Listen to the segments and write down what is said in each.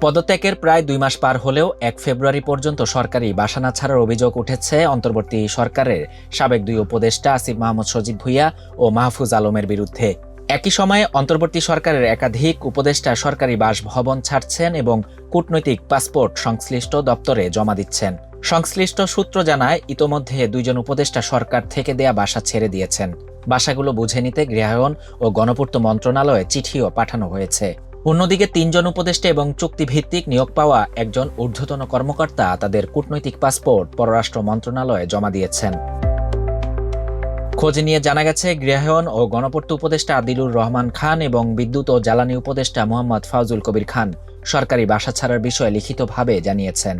পদত্যাগের প্রায় ২ মাস পার হলেও ১ ফেব্রুয়ারি পর্যন্ত সরকারি বাসা না ছাড়ার অভিযোগ উঠেছে অন্তর্বর্তী সরকারের সাবেক ২ উপদেষ্টা আসিফ মাহমুদ সজীব ভুঁইয়া ও মাহফুজ আলমের বিরুদ্ধে। একই সময়ে অন্তর্বর্তী সরকারের একাধিক উপদেষ্টা সরকারি বাসভবন ছাড়ছেন এবং কূটনৈতিক পাসপোর্ট সংশ্লিষ্ট দপ্তরে জমা দিচ্ছেন। সংশ্লিষ্ট সূত্র জানায়, ইতোমধ্যে ২ জন উপদেষ্টা সরকার থেকে দেয়া বাসা ছেড়ে দিয়েছেন। বাসাগুলো বুঝে নিতে গৃহায়ন ও গণপূর্ত মন্ত্রণালয়ে চিঠিও পাঠানো হয়েছে। অন্যদিকে ৩ জন উপদেষ্টা এবং চুক্তিভিত্তিক নিয়োগ পাওয়া একজন ঊর্ধ্বতন কর্মকর্তা তাদের কূটনৈতিক পাসপোর্ট পররাষ্ট্র মন্ত্রণালয়ে জমা দিয়েছেন। খোঁজ নিয়ে জানা গেছে, গৃহায়ন ও গণপূর্ত উপদেষ্টা আদিলুর রহমান খান এবং বিদ্যুৎ ও জ্বালানি উপদেষ্টা মোহাম্মদ ফাউজুল কবির খান সরকারি বাসা ছাড়ার বিষয়ে লিখিতভাবে জানিয়েছেন।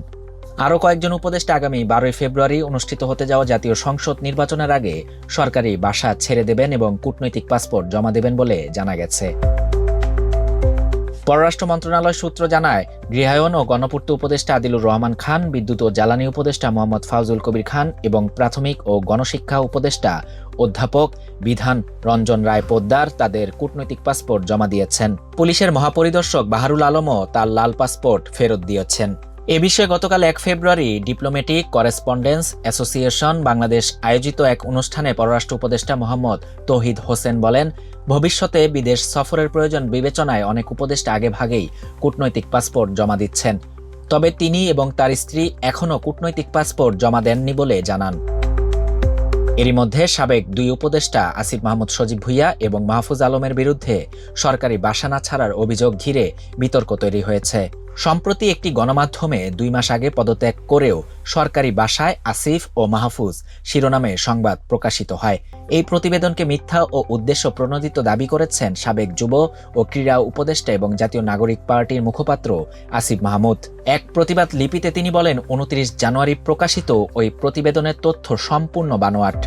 আরও কয়েকজন উপদেষ্টা আগামী ১২ ফেব্রুয়ারি অনুষ্ঠিত হতে যাওয়া জাতীয় সংসদ নির্বাচনের আগে সরকারি বাসা ছেড়ে দেবেন এবং কূটনৈতিক পাসপোর্ট জমা দেবেন বলে জানা গেছে। পররাষ্ট্র মন্ত্রণালয় সূত্র জানায়, গৃহায়ন ও গণপূর্ত উপদেষ্টা আদিলুর রহমান খান, বিদ্যুৎ ও জ্বালানি উপদেষ্টা মোহাম্মদ ফাউজুল কবির খান এবং প্রাথমিক ও গণশিক্ষা উপদেষ্টা অধ্যাপক বিধান রঞ্জন রায় পোদ্দার তাদের কূটনৈতিক পাসপোর্ট জমা দিয়েছেন। পুলিশের মহাপরিদর্শক বাহারুল আলমও তার লাল পাসপোর্ট ফেরত দিয়েছেন। এ বিষয়ে গতকাল ১ ফেব্রুয়ারি ডিপ্লোম্যাটিক করেসপন্ডেন্স অ্যাসোসিয়েশন বাংলাদেশ আয়োজিত এক অনুষ্ঠানে পররাষ্ট্র উপদেষ্টা মোহাম্মদ তৌহিদ হোসেন বলেন, ভবিষ্যতে বিদেশ সফরের প্রয়োজন বিবেচনায় অনেক উপদেষ্টা আগেভাগেই কূটনৈতিক পাসপোর্ট জমা দিচ্ছেন। তবে তিনি এবং তার স্ত্রী এখনও কূটনৈতিক পাসপোর্ট জমা দেননি বলে জানান। এরই মধ্যে সাবেক ২ উপদেষ্টা আসিফ মাহমুদ সজীব ভুঁইয়া এবং মাহফুজ আলমের বিরুদ্ধে সরকারি বাসা না ছাড়ার অভিযোগ ঘিরে বিতর্ক তৈরি হয়েছে। সম্প্রতি একটি গণমাধ্যমে ২ মাস আগে পদত্যাগ করেও সরকারি বাসায় আসিফ ও মাহফুজ শিরোনামে সংবাদ প্রকাশিত হয়। এই প্রতিবেদনকে মিথ্যা ও উদ্দেশ্য প্রণোদিত দাবি করেছেন সাবেক যুব ও ক্রীড়া উপদেষ্টা এবং জাতীয় নাগরিক পার্টির মুখপাত্র আসিফ মাহমুদ। এক প্রতিবাদ লিপিতে তিনি বলেন, ২৯ জানুয়ারি প্রকাশিত ওই প্রতিবেদনের তথ্য সম্পূর্ণ বানোয়াট।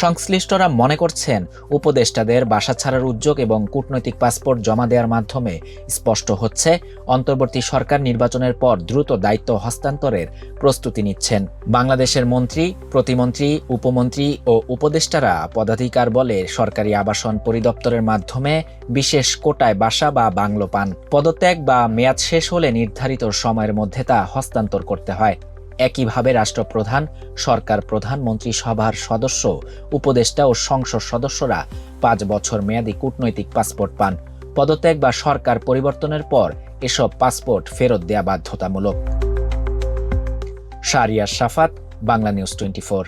সংশ্লিষ্টরা মনে করছেন, উপদেষ্টাদের বাসা ছাড়ার উদ্যোগ এবং কূটনৈতিক পাসপোর্ট জমা দেওয়ার মাধ্যমে স্পষ্ট হচ্ছে অন্তর্বর্তী সরকার নির্বাচনের পর দ্রুত দায়িত্ব হস্তান্তরের প্রস্তুতি নিচ্ছেন। বাংলাদেশের মন্ত্রী, প্রতিমন্ত্রী, উপমন্ত্রী ও উপদেষ্টারা পদাধিকার বলে সরকারি আবাসন পরিদপ্তরের মাধ্যমে বিশেষ কোটায় বাসা বা বাংলো পান। পদত্যাগ বা মেয়াদ শেষ হলে নির্ধারিত সময়ের মধ্যে তা হস্তান্তর করতে হয়। একইভাবে রাষ্ট্রপ্রধান, সরকার প্রধান, মন্ত্রিসভার সদস্য, উপদেষ্টা ও সংসদ সদস্যরা ৫ বছর মেয়াদী কূটনৈতিক পাসপোর্ট পান। পদত্যাগ বা সরকার পরিবর্তনের পর এসব পাসপোর্ট ফেরত দেয়া বাধ্যতামূলক। শাহরিয়ার শাফাত, বাংলা নিউজ 24।